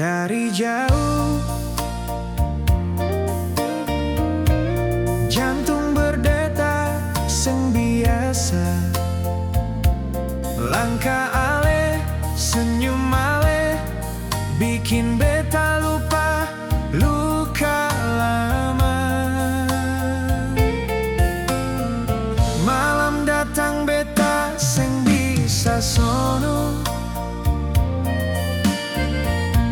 Dari jauh jantung berdetak sing biasa, langkah ale, senyum ale, bikin beta lupa luka lama. Malam datang beta sing bisa sono,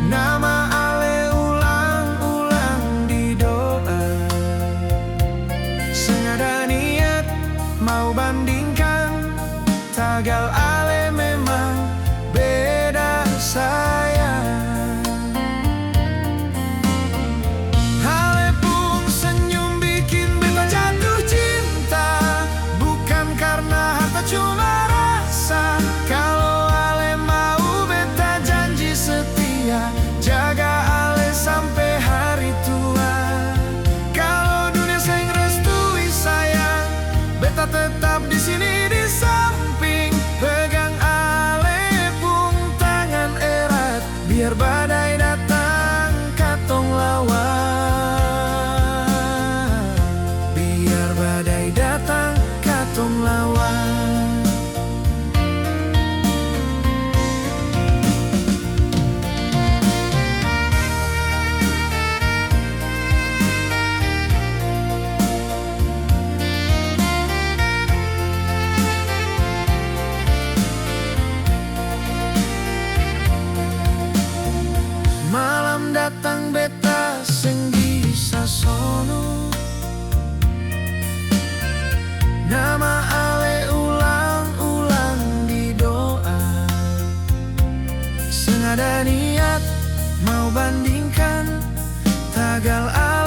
nama ale ulang-ulang di doa. Sengaja niat mau bandingkan, tagal ale memang beda sayang. Ale pun senyum bikin beta jatuh cinta, bukan karena harta cuma rasa. Kalau ale mau beta janji setia, jaga ale sampai hari tua. Kalau dunia sing restui sayang, beta tetap di sini di samping. Pegang ale pung tangan erat, biar badai datang katong lawan. Biar badai datang katong lawan. Malam datang beta sing bisa sono, nama ale ulang-ulang di doa. Sengaja niat mau bandingkan, tagal ale